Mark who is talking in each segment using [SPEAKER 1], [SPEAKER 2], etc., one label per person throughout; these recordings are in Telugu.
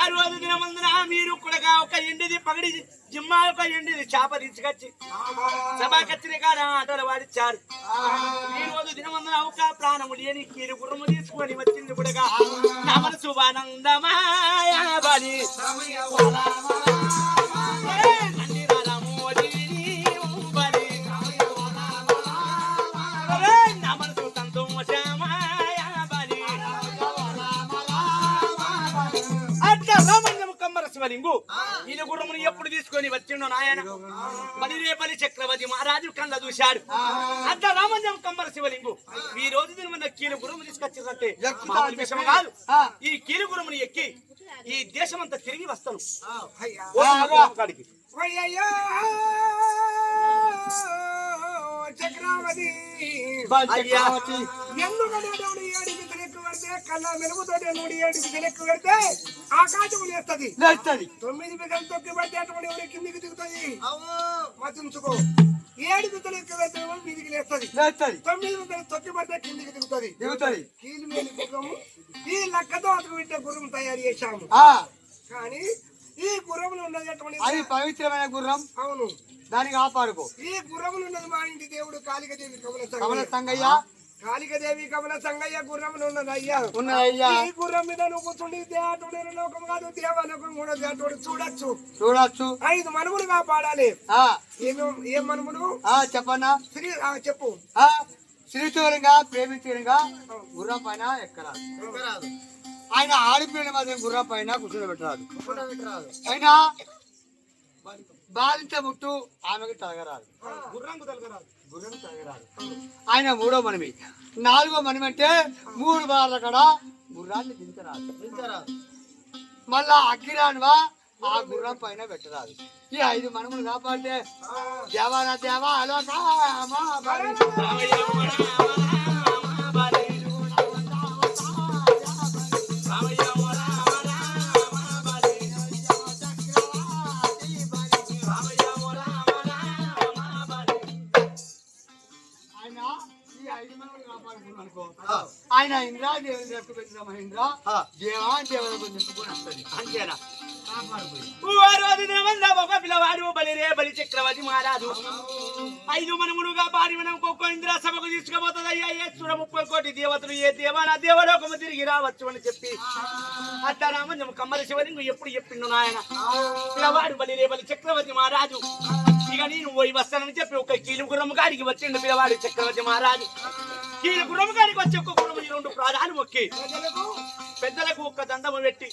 [SPEAKER 1] ఆ రోజు దినమందున మీరు కూడా ఒక ఎండిది పగడి జిమ్మా ఒక ఎండిది చేప తీసుకొచ్చి సభాకచ్చిన కాడ ఆటలు వాడిచ్చారు. ఈ రోజు దినమందున ఒక ప్రాణము లేని కీలు గుర్రము తీసుకొని వచ్చింది కూడా నా మనసు ఆనందమాయా బలి ఈయన గుర్రమును ఎప్పుడు తీసుకొని వచ్చిండో నాయన బలిరేపల్లి చక్రవర్తి మహారాజు కళ్ళ చూశాడు. అంత రామంజం కంబర శివలింగు ఈ రోజు మన కీలు గుర్రము తీసుకొచ్చిందంటే విషయం కాదు. ఈ కీలు గుర్రమును ఎక్కి ఈ దేశం అంతా తిరిగి వస్తాను.
[SPEAKER 2] చక్రవర్తి కన్నా మెరుగుతోటి 7 బిగలెక్కు పెడితే ఆకాశం లేస్తుంది. 9 బిగలు తొక్కి పడితే అటువంటి కిందికి దిగుతుంది. మతుంచుకో 7 బిగలు ఎక్కువ పెడితే మీదికి లేస్తుంది. 9 బిగలు తొక్కి పడితే కిందికి దిగుతుంది. కీలు మేలు గుర్రము ఈ లక్కతో అతకు పెట్టే గుర్రం తయారు చేశాము. కానీ ఈ గుర్రములు ఉన్నది అది పవిత్రమైన గుర్రం. అవును, దానికి కాపాడుకో. ఈ గుర్రములు ఉన్నది మా ఇంటి దేవుడు కాళికదేవి కమల సంగయ్య. కాళికదేవి కమల సంగయ్య గుర్రములు ఉన్నదయ్యా. ఈ గుర్రం మీద నువ్వు కూర్చుండి దేవతోడు లోకం కాదు దేవలోకం కూడా దేవతోడు చూడొచ్చు. 5 మనుములు కాపాడాలి. ఏం మనుములు చెప్పన్నా? చెప్పు. శ్రీచూరంగా ప్రేమించగా గుర్రం పైన ఎక్కరాదు. ఆయన ఆడిపోయిన మాత్రం గుర్రం పైన కూర్చోబెట్టరాదు. అయినా బాలింత ముట్టు ఆమెకు తలగరాదు. గుర్రంకు తలగరాదు. ఆయన 3వ మనమి. 4వ మనమి అంటే 3 బార్ల కడ గుర్రాన్ని దించరాదు. మళ్ళా అగ్గిరానువా ఆ గుర్రం పైన పెట్టరాదు. ఈ 5 మనములు కాపాడితే దేవానా దేవా అలోక ఆయన ఇంద్రా దేవుని పెట్టిన మహేంద్ర దేవా దేవతకు చెప్పుకొని వస్తుంది. అంతేనా?
[SPEAKER 1] పిల్లవాడు బలిరే బలి చక్రవర్తి మహారాజు 5 మనములుగా పారి మనం ఒక్కొక్క ఇంద్ర సభకు తీసుకుపోతుంది. అయ్యా 30 కోటి దేవతలు ఏ దేవానా దేవలోకము తిరిగి రావచ్చు అని చెప్పి అట్లా రామంజం కమ్మల శివలింగు ఎప్పుడు చెప్పిండు నాయన. పిల్లవాడు బలిరే బలి చక్రవర్తి మహారాజు ఇక నేను పోయి వస్తానని చెప్పి ఒక కీలు గుర్రము గారికి వచ్చిండు పిల్లవాడు చక్రవర్తి మహారాజు. కీలు గుర్రము గారికి వచ్చి ఒక్క గుర్రము 2 ప్రాధాన్యం మొక్కి పెద్దలకు ఒక దండము పెట్టి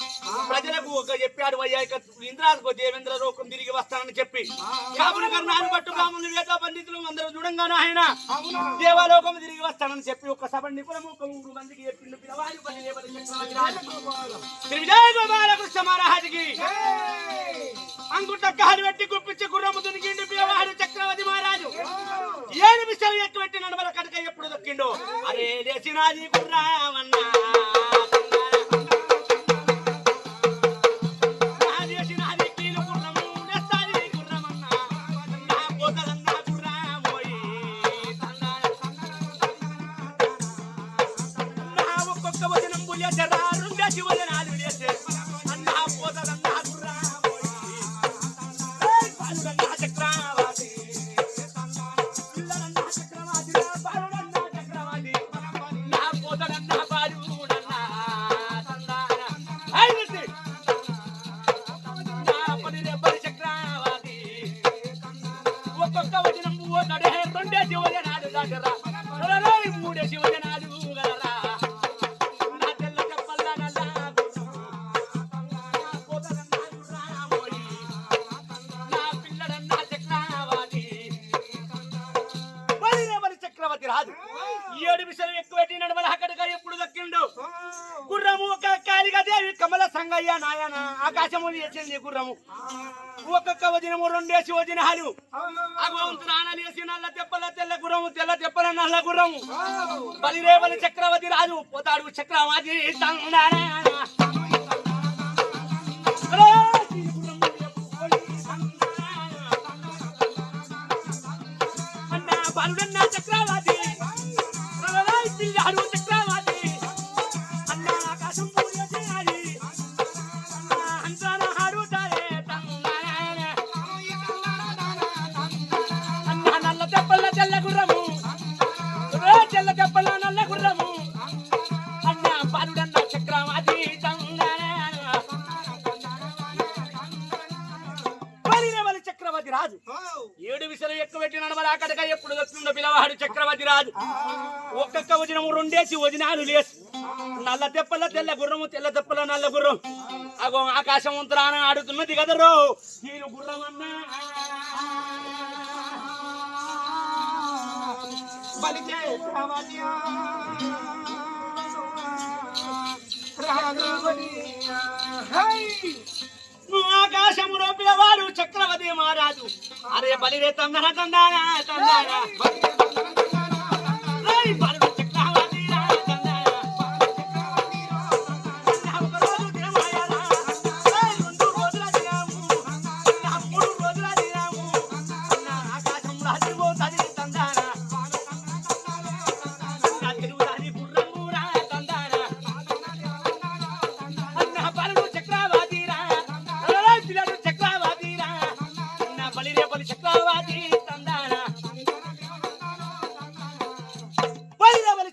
[SPEAKER 1] ప్రజలకు ఒక చెప్పాడు. అయ్యా ఇక ఇంద్రాలకు దేవేంద్ర లోకం తిరిగి వస్తానని చెప్పి కాపుని కర్ణాలు పట్టు కాములు వేద పండితులు అందరూ చూడంగానే ఆయన దేవలోకం తిరిగి వస్తానని చెప్పి ఒక సభని కూడా 3 మందికి చెప్పిండు పిల్లవాడు బాలకృష్ణ మహారాజుకి అంగుట కాలు పెట్టి గుప్పించి గుర్రము దునికిండు పిల్లవాడు చక్రవర్తి మహారాజు. 7 విషయాలు ఎక్కువ పెట్టి నడవల కనుక ఎప్పుడు దొక్కిండు. అరే దేశినాది గుర్రామన్నా రాదు. 7 విషయాలు ఎక్కువ పెట్టి నడవల అక్కడిగా ఎప్పుడు దక్కిండు. గుర్రము ఒక కాళికాదేవి కమల సంగయ్య నాయన ఆకాశము చేసింది గుర్రము. ఒక్కొక్క వదినము 2 వదినాలు అగవంతుడు ఆనలేసి నల్ల తెప్పల తెల్ల గుర్రము తెల్ల తెప్పల నల్ల గుర్రము బలిరేవలి చక్రవర్తి రాజు పోతాడు చక్రవర్తి అన్న బాలుడన్న చక్రవర్తి పిల్లాడు చక్రవర్తి అన్న ఆకాశం పూజ లెక్క పెట్టి నడమల కటక ఎప్పుడు వస్తుందో పిల్లవాడు చక్రవర్తి రాజు ఒక్కొక్క వజనము రెండేసి వజనాలు లేసు నల్ల తెప్పల తెల్ల గుర్రము తెల్ల తెప్పల నల్ల గుర్రం అగో ఆకాశం వంతరాన ఆడుతున్నది కదరో నేను గుర్రం అన్నా బలిచే ఆకాశములో పిల్లవాడు చక్రవర్తి మహారాజు అరే బలిరే తందన తందానా తందానా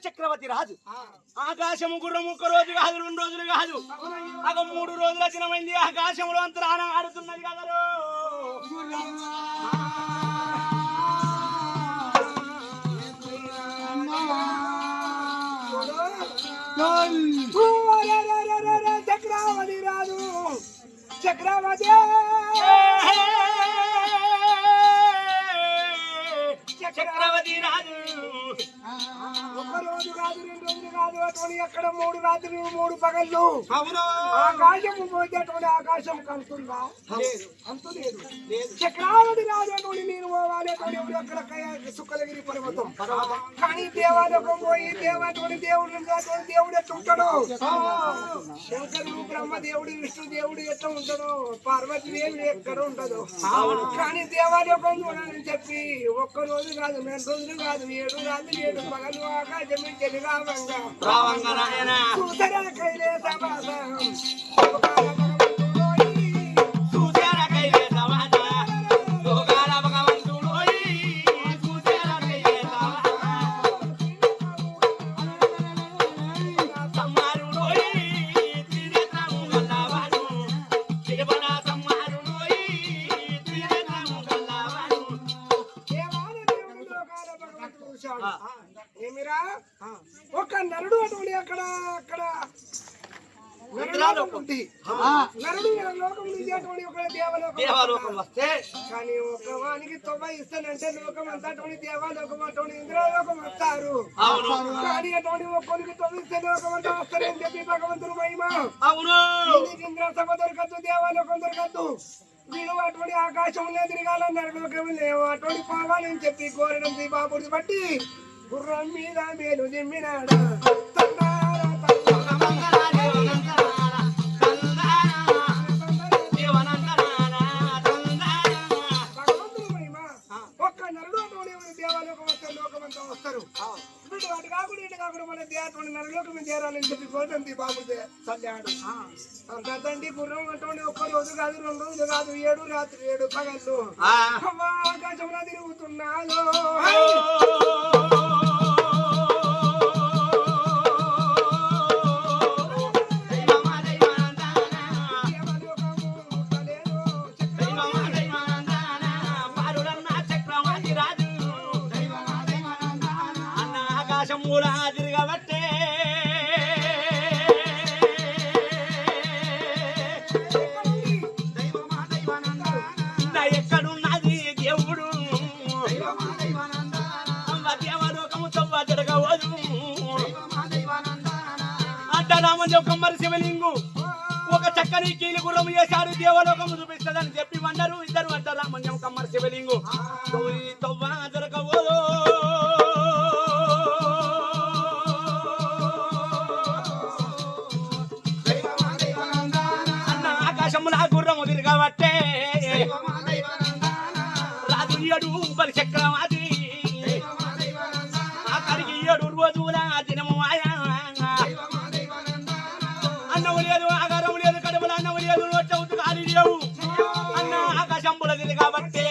[SPEAKER 1] చక్రవర్తి రాజు ఆకాశము గుర్రము ఒక్క రోజు కాదు 2 రోజులు కాదు అగ 3 రోజుల దినమైంది ఆకాశంలో అంతరాన ఆడుతున్నది కదరు
[SPEAKER 2] చక్రవర్తి రాజు చక్రవర్తి
[SPEAKER 1] చక్రవర్తి రాజు
[SPEAKER 2] ఒక్క రోజు కాదు 2 రోజులు కాదు అటువంటి అక్కడ 3 రాత్రులు 3 పగళ్ళు ఆకాశము పోతే అటువంటి ఆకాశం కంటుందా అంతు లేదు చక్రవర్తి రాజు అటువంటి నేను పోవాలి అటువంటి అక్కడ సుక్కలగిరి పర్వతం కానీ దేవాలోకం పోయి దేవటువంటి దేవుడు దేవుడు ఎట్లా ఉంటాడు శంకరుడు బ్రహ్మదేవుడు విష్ణు దేవుడు ఎట్లా ఉంటాడు పార్వతీదేవి ఎక్కడ ఉండదు కానీ దేవాలోకం చూడాలని చెప్పి ఒక్క రోజు కాదు 2 రోజులు కాదు 7 రాత్రి 7 పగలు ఆకాశం చూసారా కైలేసవాసం ఏమిరా ఒక నరుడు అటువంటి అక్కడ అక్కడ నరుడు లోకం నుంచి అటువంటి ఒక దేవలోకం
[SPEAKER 1] వస్తే
[SPEAKER 2] కానీ ఒక వానికి 90 ఇస్తానంటే లోకం అంతా అటువంటి దేవాలోకం అటువంటి ఇంద్రలోకం వస్తారు కానీ అటువంటి ఒక్కొనికి 90 ఇస్తే లోకం అంతా వస్తారని చెప్పి భగవంతుడు మహిమ
[SPEAKER 1] అవును
[SPEAKER 2] ఇంద్ర సభ దొరకద్దు దేవాలోకం దొరకద్దు వీడు అటువంటి ఆకాశంలో తిరగాలన్నారు లోకం లేవు అటువంటి పోవాలని చెప్పి కోరడం బాబుడిని బట్టి గుర్రం మీద మేలు దిమ్మినాడా ఒక్క నరుడు అటువంటి దేవాలోకం వస్తారు లోకమంతా వస్తారు వీడు అటు కాకుండా ఇటు కాకుండా మన అటువంటి నరలోకం చేరాలని చెప్పి కోటంతి బాబుడు చల్లాడు అంతండి గుర్రం అటువంటి ఒక్క రోజు కాదు 2 రోజులు కాదు 7 రాత్రి 7 పగళ్ళు ఆకాశంలో తిరుగుతున్నాడు
[SPEAKER 1] తిరగబట్టే ఎక్కడున్నది దేవుడు దేవలోకము తవ్వ జరగవదు అంటారామని ఒక మరి శివలింగు ఒక చక్కని కీలి గుర్రం చేశాడు దేవలోకము చూపిస్తుందని చెప్పి అన్నారు ఇద్దరు అంటారామని ఒక మరి శివలింగు తవ్వ జరగవదు గుర్రము తిరగబట్టే రాజు 7 బలి చక్రవర్తి అక్కడికి 7 రోజుల దినము అన్నము లేదు ఆగారం లేదు కడుపులు అన్నము లేదు నోట్ల కాలి లేవు అన్న ఆకాశంబుల తిరగబట్టే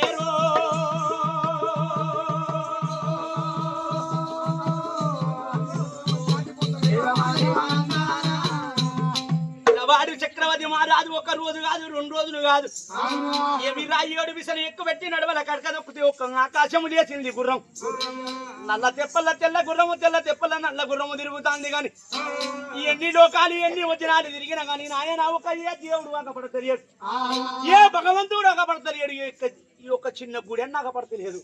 [SPEAKER 1] వాడు చక్రవర్తి మహారాజు ఒక రోజు కాదు 2 రోజులు కాదు ఏమి రాయేడు విసలు ఎక్కువ పెట్టి నడవల కడక దొక్కితే ఒక్క ఆకాశము లేచింది గుర్రం నల్ల తెప్పల తెల్ల గుర్రము తెల్ల తెప్పల నల్ల గుర్రము తిరుగుతాంది గాని ఎన్ని లోకాలు ఎన్ని వచనాలు తిరిగినా గాని నాయన ఒక ఏ దేవుడు అగపడతలేడు ఏ భగవంతుడు అగపడతలేడు ఈ యొక్క చిన్న గుడి అని అగపడతలేదు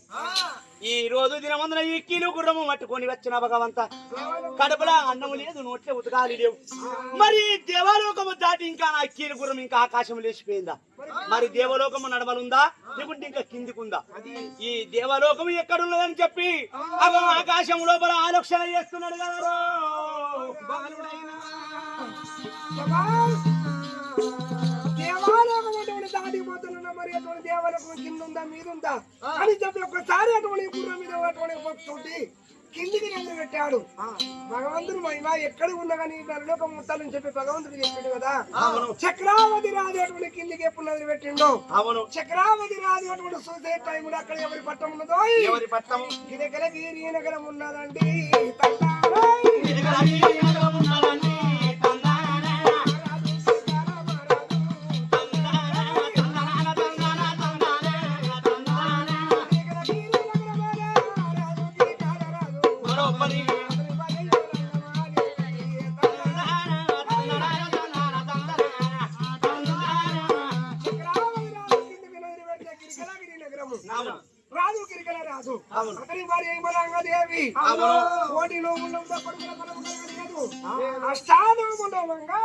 [SPEAKER 1] ఈ రోజు దినమందున ఈ కీలు గుర్రము పట్టుకొని వచ్చిన భగవంత కడుపులా అన్నము లేదు నోట్లే ఉతకాలి లేవు మరి దేవలోకము దాటి ఇంకా నా కీలు గుర్రం ఇంకా ఆకాశం లేచిపోయిందా మరి దేవలోకము నడవలుందా లేకుంటే ఇంకా కిందికుందా ఈ దేవలోకము ఎక్కడున్నదని చెప్పి అగో ఆకాశం లోపల ఆలోచన చేస్తున్నాడు కదా
[SPEAKER 2] దాటిపోతున్నా మరి అటువంటి దేవాలయం కింద ఉందా మీదుందా అని చెప్పి ఒక్కసారి అటువంటి గుర్రం మీద అటువంటి భక్తుడి కిందికి నిద్ర పెట్టాడు భగవంతుడు మహిమ ఎక్కడ ఉన్నా కానీ నరలోకం ముట్టాలని చెప్పి భగవంతుడు చెప్పాడు కదా చక్రావతి రాజు అటువంటి కిందికి ఎప్పుడు నదిలి పెట్టిండో చక్రావతి రాజు అటువంటి చూసే టైం కూడా అక్కడ ఎవరి పట్టం ఉన్నదో
[SPEAKER 1] ఎవరి పట్టం
[SPEAKER 2] గిరికల గిరి నగరం ఉన్నదండి రాజు గిరికల రాజు అతని భార్య దేవి కోటిలో ఉన్నంత కొడుకుల పరమకరగదు అష్టానోములో మంగా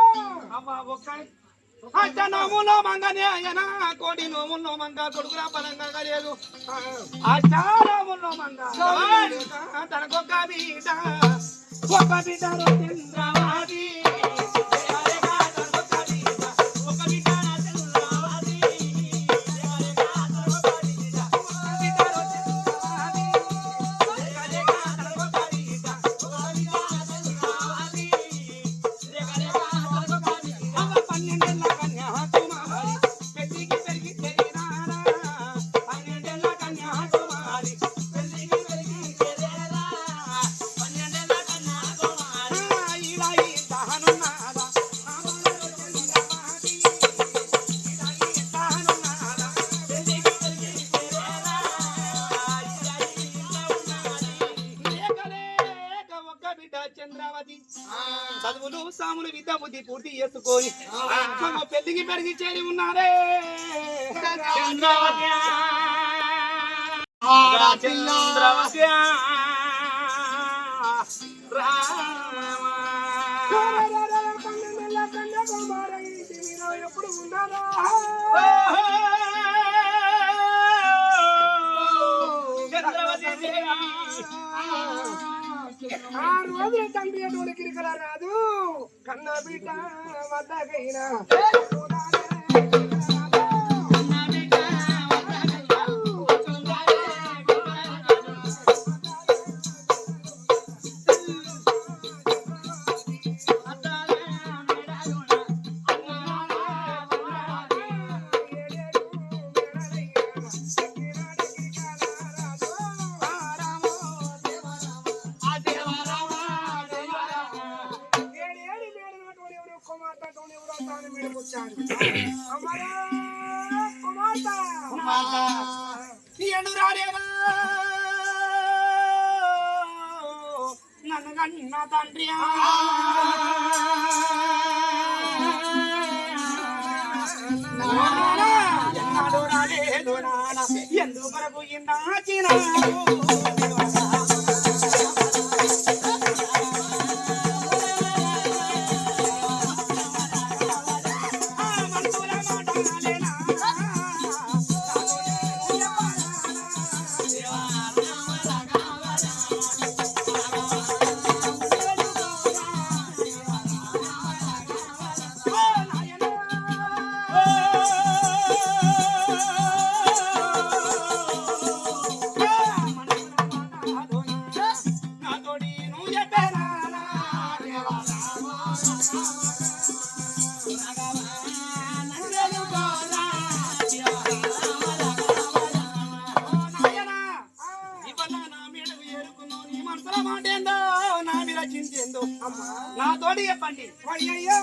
[SPEAKER 1] అష్టనోములో మంగనే ఆయన కోటి నోములో మంగ కొడుకుల పరంగా కలియదు అష్టానోములో మంగ తనకొక బిడ్డ ఒక బిడ్డ చంద్రవాది చంద్రావతి చదువులు సాములు విద్య బుద్ధి పూర్తి చేసుకొని పెళ్లికి పెరిగి చేరి ఉన్నారే చంద్రావతి చంద్రావతి
[SPEAKER 2] ఎప్పుడు ఉన్నారా ఆ రోజుల తండ్రి అటువంటి గిరికల రాదు కన్న బిడ్డ వద్దగైనా
[SPEAKER 1] నన్ను కన్నా తండ్రి ఎన్నాడు రాలేదు నాన్న ఎందుకొరకు ఇన్నాచిన నా తోడి చెప్పండి.
[SPEAKER 2] అయ్యయ్యో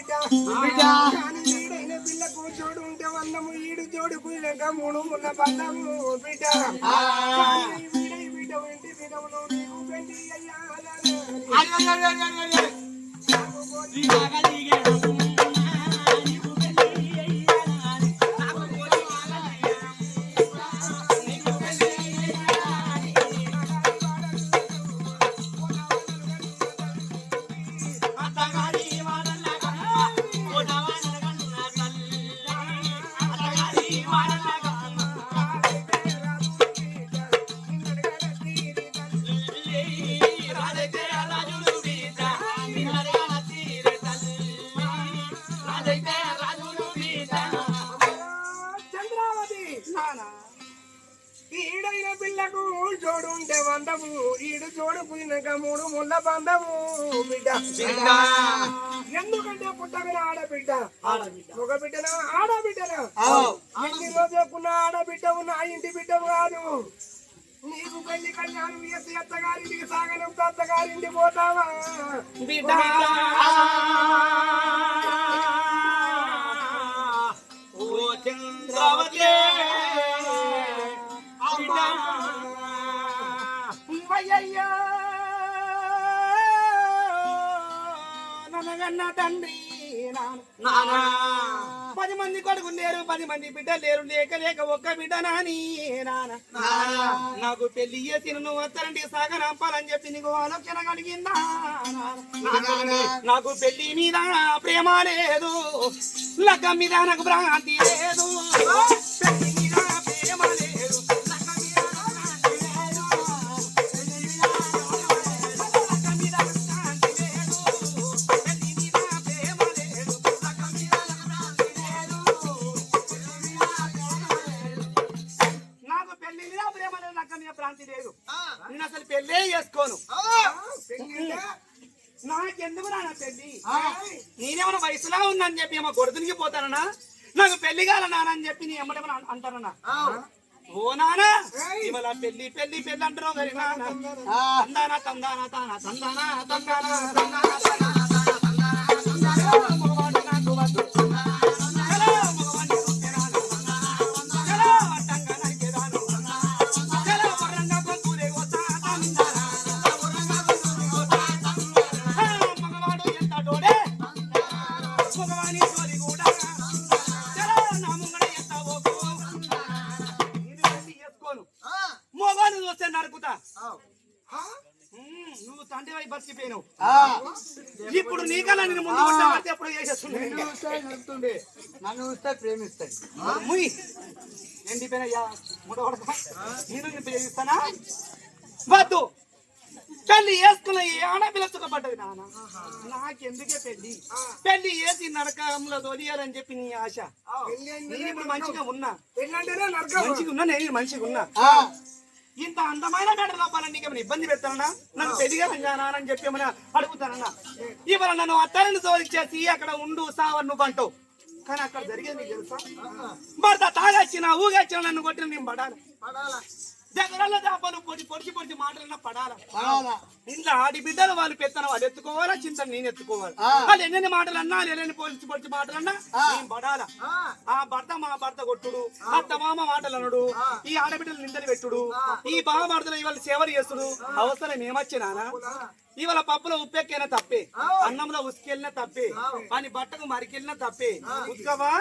[SPEAKER 2] బిడ్డ కానీ ఈడైన పిల్లకు జోడు ఉంటే వన్నము ఈడు జోడు కుయిలక మూడు ముళ్ళ బంధము బిడ్డ బిడ్డ ఇంటి బిడములు నీకు పెళ్లి ఈడైన పిల్లకు జోడు ఉంటే వందము ఈడు జోడు పోయినాక మూడు ముళ్ళ బంధము బిడ్డ ఎందుకంటే పుట్టగిన ఆడబిడ్డ ఒక బిడ్డన ఆడబిడ్డన ఎన్ని రోజుకున్న ఆడబిడ్డవు నా ఇంటి బిడ్డవు కాదు నీకు పెళ్లి కళ్యాణం చేసి అత్తగారింటికి సాగనం అత్తగారింటికి పోతావా బిడ్డ అయ్యయ్యో నన్నగన్న తండ్రి నాన్న 10 మంది కొడుకులు లేరు 10 మంది బిడ్డలు లేరు లేక లేక ఒక్క బిడ్డ నాని నాన్న నాకు పెళ్లి చేసి నువ్వు వస్తారంటే సాగనంపాలని చెప్పి నీకు ఆలోచన కలిగిందా నాకు పెళ్లి మీద ప్రేమ లేదు లగ్గం మీద నాకు భ్రాంతి లేదు పెళ్లి మీద ప్రేమ లేదు ప్రాంతి లేదు నేను అసలు పెళ్ళే చేసుకోను నాకెందుకు నాన్న పెళ్లి నేనేమన్నా వయసులో ఉందని చెప్పి ఏమో గొడవనికి పోతానన్నా నాకు పెళ్లి కాల నాన్న అని చెప్పి నీ ఎమ్మటేమన్నా అంటానన్నా ఓ నానా ఇవాళ పెళ్లి పెళ్లి పెళ్లి అంటున్నావు మరి నాన్న తందానా తందానా తానా తందానా తందానా తందానా నువ్వు తండ్రి వైపు బతికిపోయినావు ఇప్పుడు నీకన్నా నేను ముందు కొట్టామంటే ఎప్పుడు చేసేస్తుండే నన్ను చూస్తే ప్రేమిస్తాయి ఎండిపోయినా నేను ప్రేమిస్తానా వద్దు పెళ్లి వేసుకున్న ఏ ఆడపిల్ల సుఖపడ్డది నాన్న నాకెందుకే పెళ్లి పెళ్లి వేసి నరకంలో తోలియాలని చెప్పి నీ ఆశ నేను ఇప్పుడు మంచిగా ఉన్నా మంచిగా ఉన్నా నేను మంచిగా ఉన్నా ఇంత అందమైన మేడ లోపల నీకేమైనా ఇబ్బంది పెడతానన్నా నన్ను పెళ్లిగా అని చెప్పి ఏమైనా అడుగుతానన్నా ఇవాళ నన్ను అత్తారిని తోలిచ్చేసి అక్కడ ఉండు సావని నువ్వు అంటావు కానీ అక్కడ జరిగేది నీకు తెలుసా భర్త తాగొచ్చిన ఊగొచ్చిన నన్ను కొట్టిన నేను పడాలి దగ్గరలో దాపాలు పొడిచి మాటలన్నా పడాలా ఇంట్లో ఆడి బిడ్డలు వాళ్ళు పెత్తన వాళ్ళు ఎత్తుకోవాలా చింతను నేను ఎత్తుకోవాలి వాళ్ళు ఎన్ని మాటలు అన్నా ఎన్ని పొడిచి మాటలన్నా నేను పడాలా ఆ భర్త మా భర్త కొట్టుడు అత్త మామ మాటలు అనడు ఈ ఆడబిడ్డలు నిందలు పెట్టుడు ఈ బావ భర్తలు ఇవాళ సేవలు చేస్తుడు అవసరం ఏమొచ్చినానా ఇవాళ పప్పులో ఉప్పెక్కినా తప్పే అన్నంలో ఉసుకెళ్ళినా తప్పే అని బట్టకు మరికెళ్ళినా తప్పే ఉత్కవా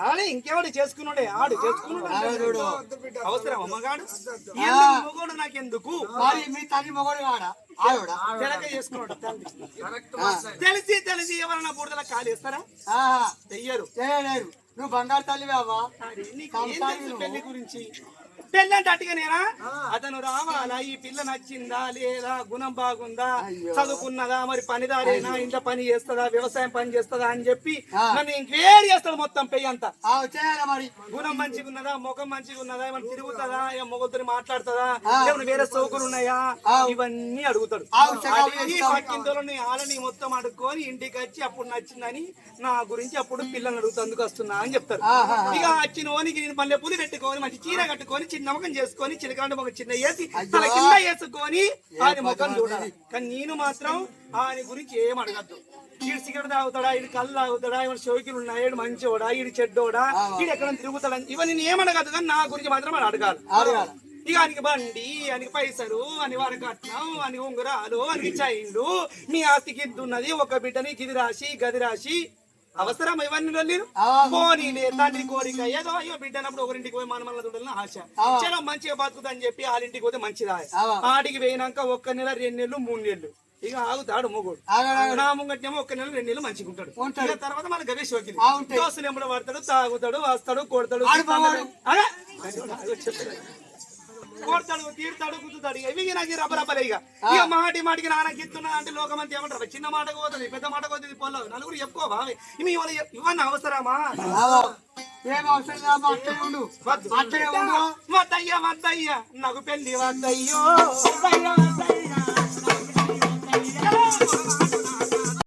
[SPEAKER 2] ఆడే ఇంకెవడు చేసుకున్నాడే ఆడు చేసుకున్నాడు అవసరం అమ్మగాడు మొగోడు నాకెందుకు మీ తల్లి మొగోడు తెలక చేసుకున్నాడు తెలిసి ఎవరన్నా బుడదల కాలేస్తారా చెయ్యరు నువ్వు బంగారు తల్లివే అవ్వా పెళ్లి గురించి పెళ్ళి అంటే అట్టుగానేనా అతను రావాలా ఈ పిల్ల నచ్చిందా లేదా గుణం బాగుందా చదువుకున్నదా మరి పనిదారేనా ఇంట్లో పని చేస్తుందా వ్యవసాయం పని చేస్తుందా అని చెప్పి నన్ను ఇంకేం చేస్తాడు మొత్తం పెయ్యి అంతా మరి గుణం మంచిగా ఉన్నదా ముఖం మంచిగా ఉన్నదా ఏమైనా తిరుగుతుందా ఏమో మొగలతో మాట్లాడుతుందా ఏమైనా వేరే సౌకర్యం ఉన్నాయా ఇవన్నీ అడుగుతాడు పక్కింతలోని ఆలని మొత్తం అడుక్కొని ఇంటికి వచ్చి అప్పుడు నచ్చిందని నా గురించి అప్పుడు పిల్లల్ని అడుగుతందుకు వస్తున్నా అని చెప్తారు ఇక వచ్చిన ఓనికి నేను పల్లె పూలు పెట్టుకొని మంచి చీర కట్టుకొని నమ్మకం చేసుకొని చిలకాండ ఒక చిన్న వేసి తల కింద వేసుకొని ఆయన ముఖం చూడాలి కానీ నేను మాత్రం ఆయన గురించి ఏం అడగద్దు
[SPEAKER 1] ఈడు సిగరెట్ తాగుతాడా, ఈడు కళ్ళు తాగుతాడా, ఈడు షోకిలు ఉన్నాయా, ఈడు మంచోడా, ఈడు చెడ్డోడా, ఈడు ఎక్కడ తిరుగుతాడా, ఇవన్నీ నేను ఏమనగదు కానీ నా గురించి మాత్రం అని అడగాలి. ఇక ఆయనకి బండి, ఆయనకి పైసలు, అని వారి కట్నం, అని ఉంగరాలు, అని చైన్లు, మీ ఆస్తికి ఇంత ఉన్నది, ఒక బిడ్డని గిది రాసి గది రాసి అవసరం ఇవన్నీ లేరు. పోనీలే తండ్రి కోరిక ఏదో అయ్యో బిడ్డనప్పుడు ఒకరింటికి పోయి మన చూడాలని ఆశ, చాలా మంచిగా బతుకుదని చెప్పి వాళ్ళింటికి పోతే మంచిదా. ఆడికి పోయినాక 1 నెల 2 నెలలు 3 నెలలు ఇక ఆగుతాడు మొగుడు. నా ముంగటేమో 1 నెల 2 నెలలు మంచిగా ఉంటాడు. తర్వాత మన గవి షోకి దోస్తులు ఎంబడ పడతాడు, తాగుతాడు, వస్తాడు, కొడతాడు, కొడతాడు, తీరుతాడు, గుద్దుతాడు. ఇవి నాకు రబ్బరబ్బలే. ఇక మాటి మాటికి నాన్నకి ఇస్తున్నా అంటే లోకమంతా ఏమంటారు, చిన్న మాటకు పోతుంది, పెద్ద మాటకు పోతుంది, పొలం నలుగురు చెప్పుకోవా ఇవన్నీ అవసరమా? వద్దయ్యా వద్దయ్యా నాకు పెళ్లి వద్దయ్యో.